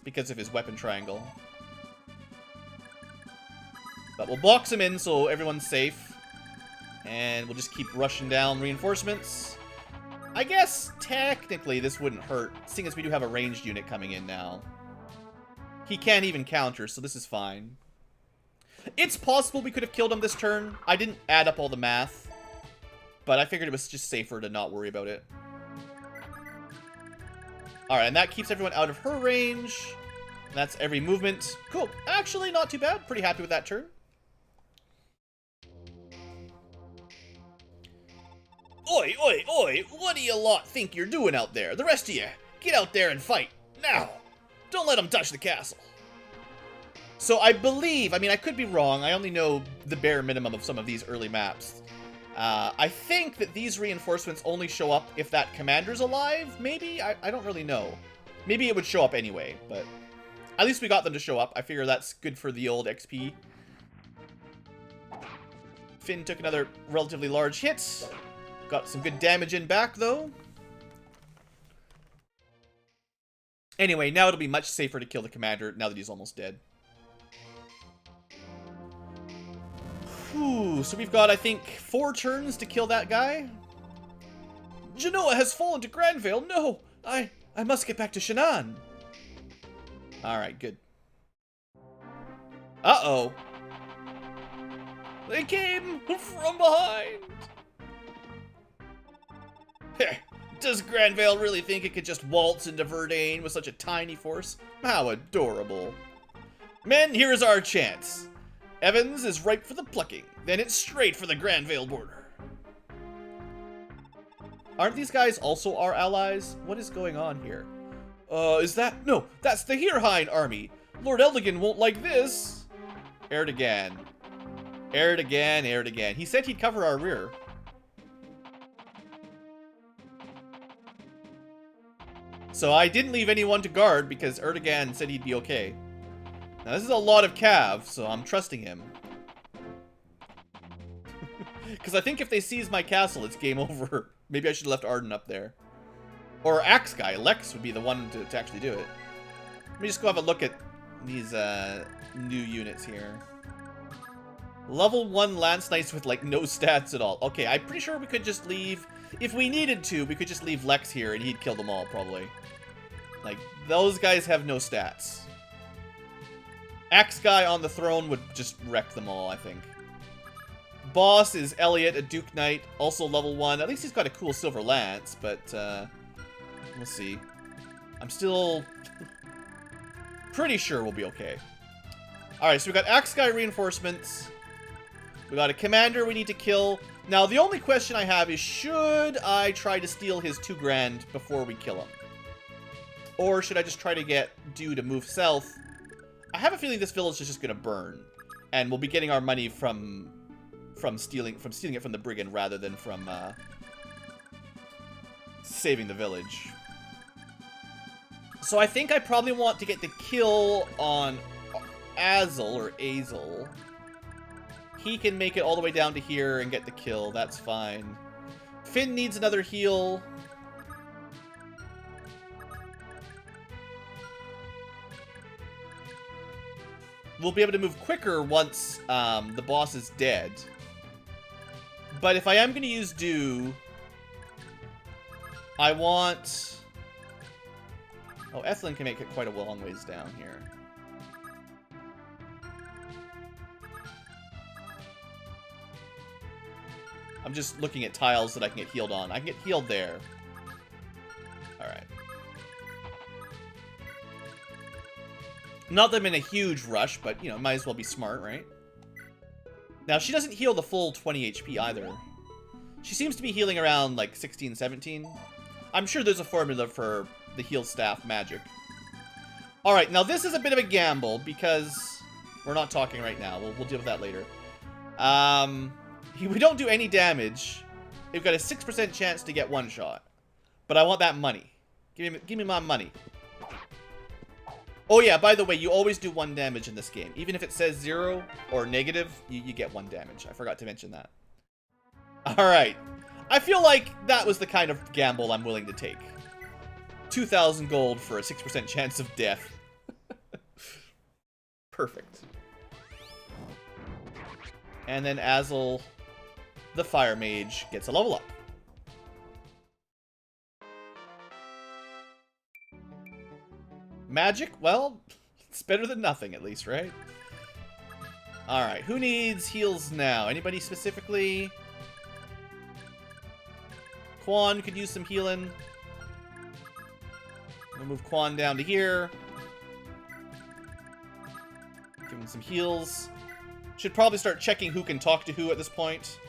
because of his weapon triangle. But we'll box him in so everyone's safe. And we'll just keep rushing down reinforcements. I guess, technically, this wouldn't hurt, seeing as we do have a ranged unit coming in now. He can't even counter, so this is fine. It's possible we could have killed him this turn. I didn't add up all the math. But I figured it was just safer to not worry about it. Alright, and that keeps everyone out of her range. That's every movement. Cool. Actually, not too bad. Pretty happy with that turn. Oi, oi, oi! What do you lot think you're doing out there? The rest of you, get out there and fight. Now! Don't let them touch the castle. So I believe, I mean, I could be wrong. I only know the bare minimum of some of these early maps. I think that these reinforcements only show up if that commander's alive, maybe? I don't really know. Maybe it would show up anyway, but at least we got them to show up. I figure that's good for the old XP. Finn took another relatively large hit. Got some good damage in back, though. Anyway, now it'll be much safer to kill the commander now that he's almost dead. Whew, so we've got, I think, 4 turns to kill that guy. Genoa has fallen to Granvale. No, I must get back to Shannon. Alright, good. Uh-oh. They came from behind. Does Granvale really think it could just waltz into Verdane with such a tiny force? How adorable. Men, here is our chance. Evans is ripe for the plucking. Then it's straight for the Granvale border. Aren't these guys also our allies? What is going on here? Is that... No, that's the Heerhine army. Lord Eldigan won't like this. Erdogan. Erdogan, Erdogan. He said he'd cover our rear. So I didn't leave anyone to guard because Erdogan said he'd be okay. Now this is a lot of cav, so I'm trusting him. Because I think if they seize my castle, it's game over. Maybe I should have left Arden up there. Or Axe Guy. Lex would be the one to actually do it. Let me just go have a look at these new units here. Level 1 Lance Knights with, like, no stats at all. Okay, I'm pretty sure we could just leave... If we needed to, we could just leave Lex here and he'd kill them all, probably. Like, those guys have no stats. Axe Guy on the throne would just wreck them all, I think. Boss is Elliot, a Duke Knight, also level 1. At least he's got a cool silver lance, but we'll see. I'm still pretty sure we'll be okay. Alright, so we got Axe Guy reinforcements. We got a commander we need to kill. Now, the only question I have is, should I try to steal his 2 grand before we kill him? Or should I just try to get Dew to move south? I have a feeling this village is just going to burn. And we'll be getting our money from stealing it from the brigand rather than from saving the village. So I think I probably want to get the kill on Azel or Azel. He can make it all the way down to here and get the kill. That's fine. Finn needs another heal. We'll be able to move quicker once the boss is dead. But if I am going to use Dew, I want... Oh, Ethelyn can make it quite a long ways down here. I'm just looking at tiles that I can get healed on. I can get healed there. Alright. Not that I'm in a huge rush, but, you know, might as well be smart, right? Now, she doesn't heal the full 20 HP either. She seems to be healing around, like, 16, 17. I'm sure there's a formula for the heal staff magic. Alright, now this is a bit of a gamble, because we're not talking right now. We'll deal with that later. We don't do any damage. We've got a 6% chance to get one shot. But I want that money. Give me my money. Oh yeah, by the way, you always do 1 damage in this game. Even if it says 0 or negative, you get 1 damage. I forgot to mention that. Alright. I feel like that was the kind of gamble I'm willing to take. 2,000 gold for a 6% chance of death. Perfect. And then Azel, the Fire Mage, gets a level up. Magic? Well, it's better than nothing at least, right? Alright, who needs heals now? Anybody specifically? Quan could use some healing. We'll move Quan down to here. Give him some heals. Should probably start checking who can talk to who at this point.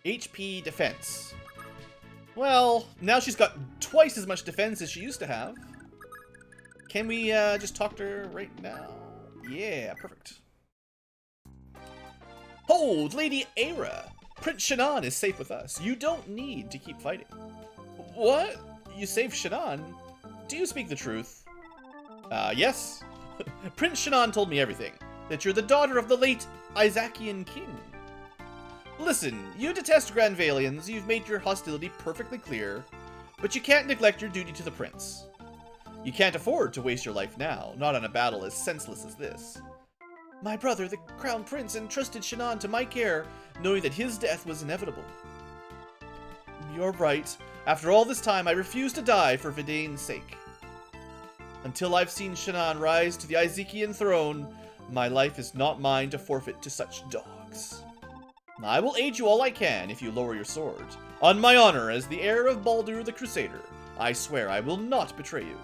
HP defense. Well, now she's got twice as much defense as she used to have. Can we just talk to her right now? Yeah, perfect. Hold, Lady Ayra! Prince Shannon is safe with us. You don't need to keep fighting. What? You saved Shannon? Do you speak the truth? Yes. Prince Shannon told me everything. That you're the daughter of the late Isaacian king. Listen, you detest Granvalians, you've made your hostility perfectly clear, but you can't neglect your duty to the prince. You can't afford to waste your life now, not on a battle as senseless as this. My brother, the crown prince, entrusted Shannon to my care, knowing that his death was inevitable. You're right. After all this time, I refuse to die for Vidane's sake. Until I've seen Shannon rise to the Isaacian throne, my life is not mine to forfeit to such dogs. I will aid you all I can if you lower your sword. On my honor as the heir of Baldur the Crusader, I swear I will not betray you.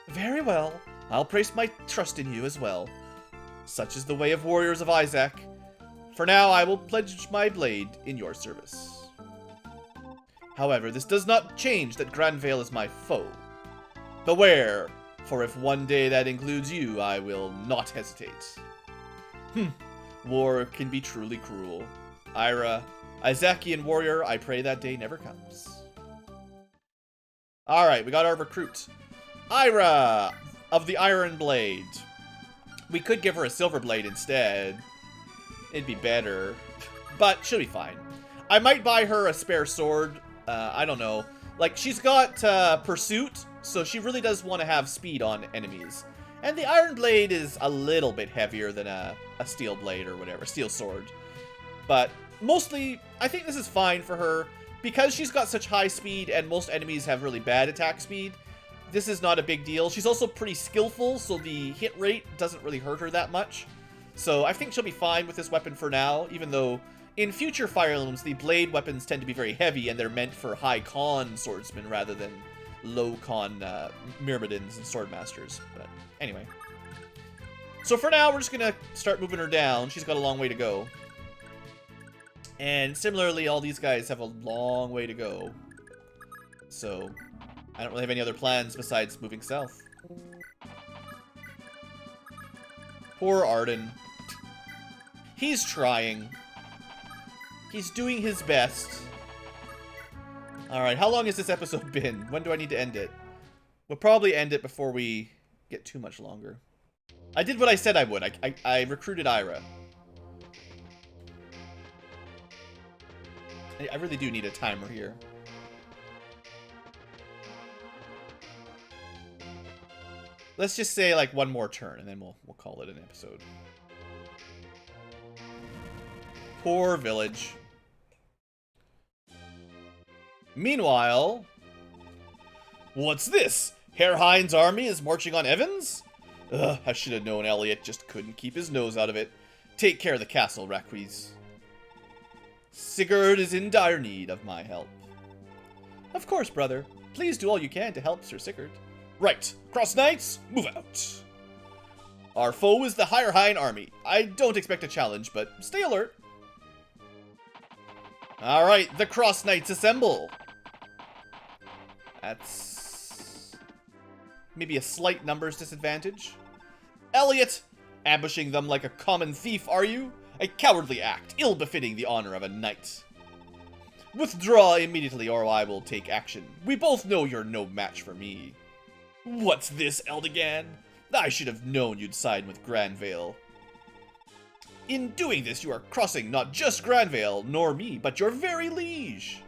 Very well. I'll place my trust in you as well. Such is the way of warriors of Isaac. For now, I will pledge my blade in your service. However, this does not change that Granvale is my foe. Beware, for if one day that includes you, I will not hesitate. War can be truly cruel. Ayra, Isaacian warrior, I pray that day never comes. Alright, we got our recruit. Ayra of the Iron Blade. We could give her a silver blade instead. It'd be better. But she'll be fine. I might buy her a spare sword. I don't know. Like, she's got pursuit, so she really does want to have speed on enemies. And the Iron Blade is a little bit heavier than a steel blade or whatever, steel sword. But mostly, I think this is fine for her. Because she's got such high speed and most enemies have really bad attack speed, this is not a big deal. She's also pretty skillful, so the hit rate doesn't really hurt her that much. So I think she'll be fine with this weapon for now, even though in future Fire Emblems, the blade weapons tend to be very heavy and they're meant for high con swordsmen rather than low con myrmidons and swordmasters. But anyway. So for now, we're just going to start moving her down. She's got a long way to go. And similarly, all these guys have a long way to go. So I don't really have any other plans besides moving south. Poor Arden. He's trying. He's doing his best. Alright, how long has this episode been? When do I need to end it? We'll probably end it before we get too much longer. I did what I said I would. I recruited Ayra. I really do need a timer here. Let's just say like one more turn and then we'll call it an episode. Poor village. Meanwhile, what's this? Herr Hein's army is marching on Evans? Ugh, I should have known Elliot just couldn't keep his nose out of it. Take care of the castle, Raquise. Sigurd is in dire need of my help. Of course, brother. Please do all you can to help Sir Sigurd. Right. Cross Knights, move out. Our foe is the Herr Hein army. I don't expect a challenge, but stay alert. Alright, the Cross Knights assemble. That's Maybe a slight numbers disadvantage. Elliot! Ambushing them like a common thief, are you? A cowardly act, ill-befitting the honor of a knight. Withdraw immediately or I will take action. We both know you're no match for me. What's this, Eldigan? I should have known you'd side with Granvale. In doing this, you are crossing not just Granvale, nor me, but your very liege.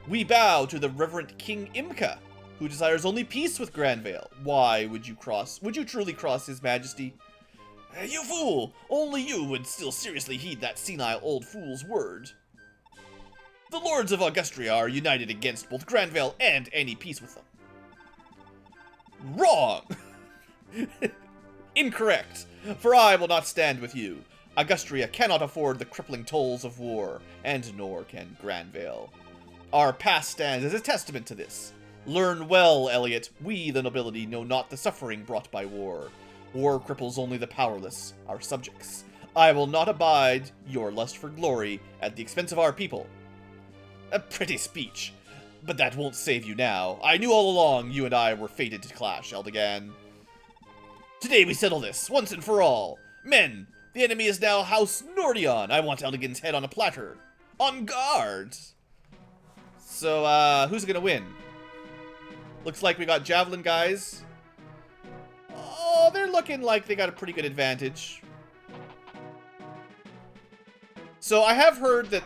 We bow to the Reverend King Imka, who desires only peace with Granvale. Why would you truly cross his majesty? You fool! Only you would still seriously heed that senile old fool's word. The lords of Augustria are united against both Granvale and any peace with them. Wrong! Incorrect, for I will not stand with you. Augustria cannot afford the crippling tolls of war, and nor can Granvale. Our past stands as a testament to this. Learn well, Elliot, we, the nobility, know not the suffering brought by war. War cripples only the powerless, our subjects. I will not abide your lust for glory at the expense of our people. A pretty speech, but that won't save you now. I knew all along you and I were fated to clash, Eldigan. Today we settle this, once and for all. Men, the enemy is now House Nordion. I want Eldigan's head on a platter. On guard! So, who's gonna win? Looks like we got Javelin guys. Oh, they're looking like they got a pretty good advantage. So, I have heard that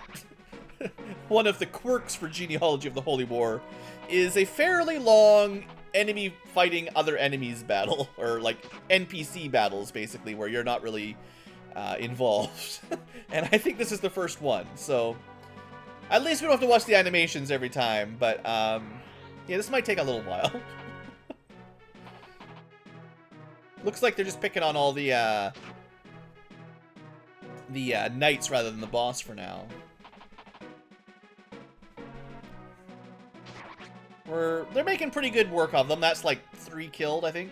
one of the quirks for Genealogy of the Holy War is a fairly long enemy fighting other enemies battle, or like NPC battles, basically, where you're not really involved. And I think this is the first one, so at least we don't have to watch the animations every time, but yeah, this might take a little while. Looks like they're just picking on all the knights rather than the boss for now. They're making pretty good work of them. That's like 3 killed, I think.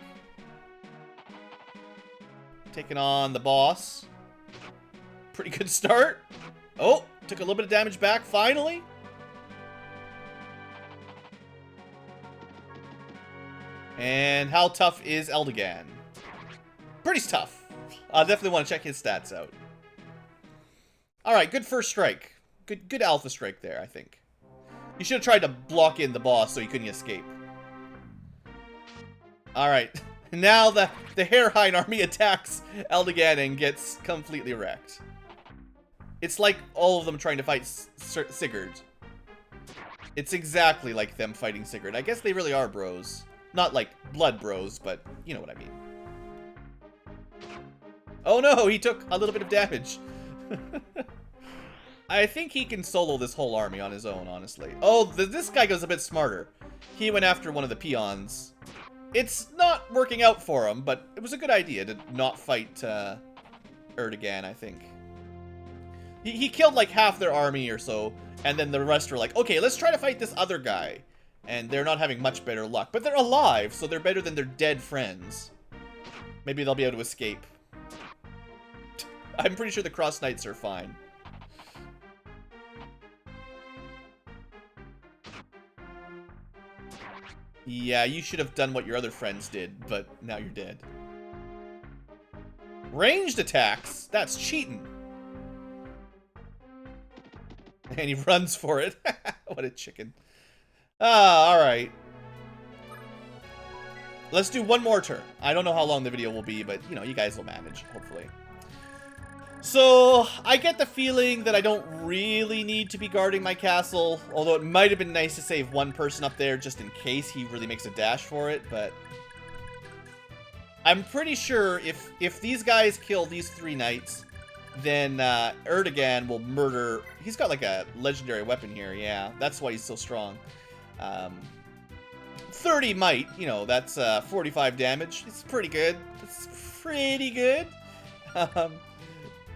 Taking on the boss. Pretty good start. Oh, took a little bit of damage back, finally. And how tough is Eldigan? Pretty tough. I definitely want to check his stats out. Alright, good first strike. Good alpha strike there, I think. You should have tried to block in the boss so he couldn't escape. Alright, now the Hairhine army attacks Eldigan and gets completely wrecked. It's like all of them trying to fight Sigurd. It's exactly like them fighting Sigurd. I guess they really are bros. Not like blood bros, but you know what I mean. Oh no, he took a little bit of damage. I think he can solo this whole army on his own, honestly. Oh, this guy goes a bit smarter. He went after one of the peons. It's not working out for him, but it was a good idea to not fight Erdogan, I think. He killed like half their army or so, and then the rest were like, okay, let's try to fight this other guy. And they're not having much better luck. But they're alive, so they're better than their dead friends. Maybe they'll be able to escape. I'm pretty sure the Cross Knights are fine. Yeah, you should have done what your other friends did, but now you're dead. Ranged attacks? That's cheating. And he runs for it. What a chicken. Ah, alright. Let's do one more turn. I don't know how long the video will be, but, you know, you guys will manage, hopefully. So, I get the feeling that I don't really need to be guarding my castle, although it might have been nice to save one person up there just in case he really makes a dash for it, but I'm pretty sure if these guys kill these 3 knights, then Erdogan will murder... He's got like a legendary weapon here, yeah. That's why he's so strong. 30 might, you know, that's 45 damage. It's pretty good. It's pretty good.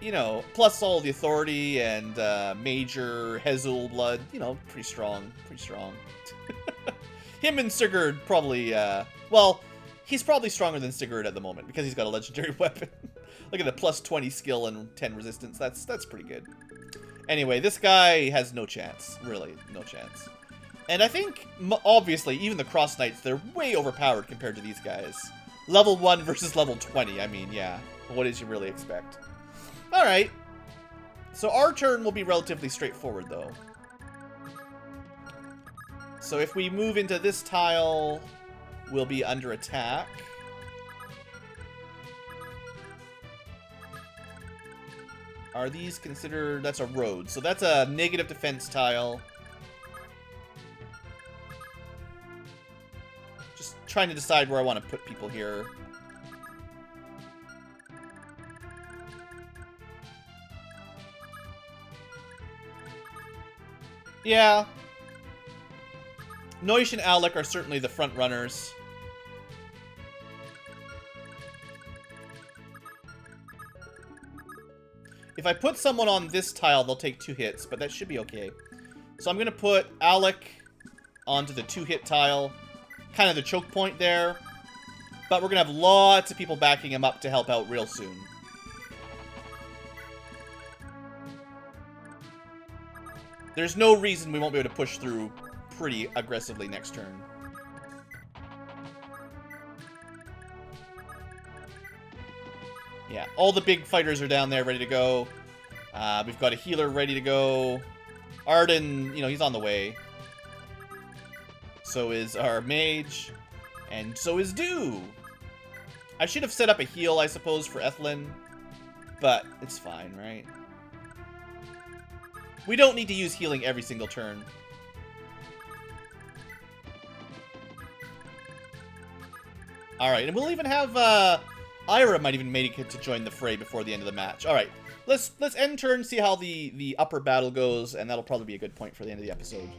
You know, plus all the authority and major Hezul blood, you know, pretty strong. Pretty strong. Him and Sigurd probably, well, he's probably stronger than Sigurd at the moment because he's got a legendary weapon. Look at the plus 20 skill and 10 resistance. That's pretty good. Anyway, this guy has no chance. Really, no chance. And I think, obviously, even the Cross Knights, they're way overpowered compared to these guys. Level 1 versus level 20, I mean, yeah. What did you really expect? Alright. So our turn will be relatively straightforward, though. So if we move into this tile, we'll be under attack. Are these considered... That's a road. So that's a negative defense tile. Just trying to decide where I want to put people here. Yeah. Noish and Alec are certainly the front runners. If I put someone on this tile, they'll take 2 hits, but that should be okay. So I'm going to put Alec onto the 2-hit tile. Kind of the choke point there. But we're going to have lots of people backing him up to help out real soon. There's no reason we won't be able to push through pretty aggressively next turn. Yeah, all the big fighters are down there ready to go. We've got a healer ready to go. Arden, you know, he's on the way. So is our mage. And so is Dew. I should have set up a heal, I suppose, for Ethlyn. But it's fine, right? We don't need to use healing every single turn. Alright, and we'll even have, Ayra might even make it to join the fray before the end of the match. Alright, let's end turn, see how the upper battle goes, and that'll probably be a good point for the end of the episode.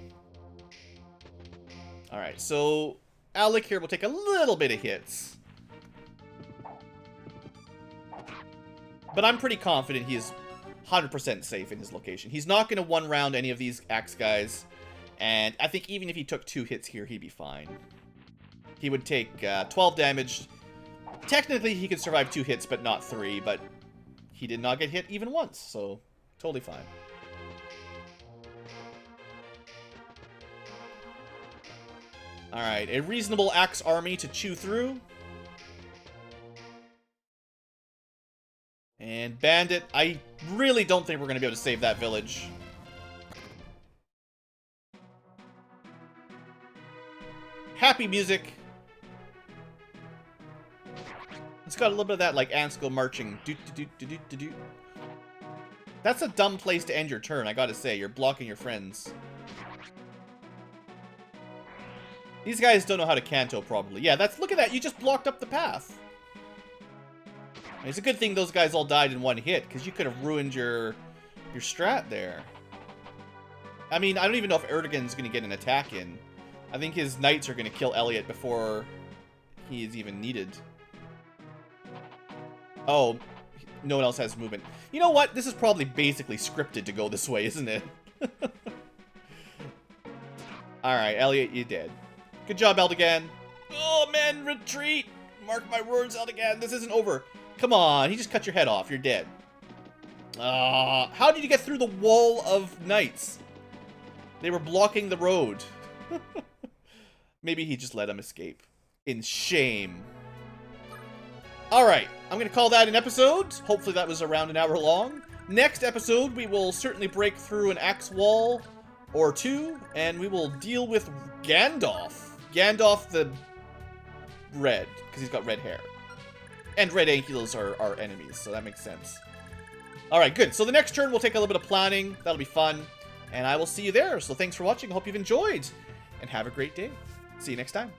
Alright, so Alec here will take a little bit of hits. But I'm pretty confident he is 100% safe in his location. He's not going to one-round any of these axe guys, and I think even if he took 2 hits here, he'd be fine. He would take 12 damage. Technically, he could survive 2 hits, but not 3, but he did not get hit even once, so totally fine. Alright, a reasonable axe army to chew through. And Bandit, I really don't think we're going to be able to save that village. Happy music. It's got a little bit of that, like, Anskill marching. Do-do-do-do-do-do. That's a dumb place to end your turn, I gotta say. You're blocking your friends. These guys don't know how to canto properly. Yeah, look at that. You just blocked up the path. It's a good thing those guys all died in 1 hit, because you could have ruined your strat there. I mean, I don't even know if Erdogan's going to get an attack in. I think his knights are going to kill Elliot before he is even needed. Oh, no one else has movement. You know what? This is probably basically scripted to go this way, isn't it? Alright, Elliot, you did. Good job, Eldigan. Oh, man, retreat! Mark my words, Eldigan. This isn't over. Come on, he just cut your head off. You're dead. How did you get through the wall of knights? They were blocking the road. Maybe he just let him escape. In shame. Alright, I'm going to call that an episode. Hopefully that was around an hour long. Next episode, we will certainly break through an axe wall or 2, and we will deal with Gandalf. Gandalf the red, because he's got red hair. And red ankylos are enemies, so that makes sense. Alright, good. So the next turn, we'll take a little bit of planning. That'll be fun. And I will see you there. So thanks for watching. I hope you've enjoyed. And have a great day. See you next time.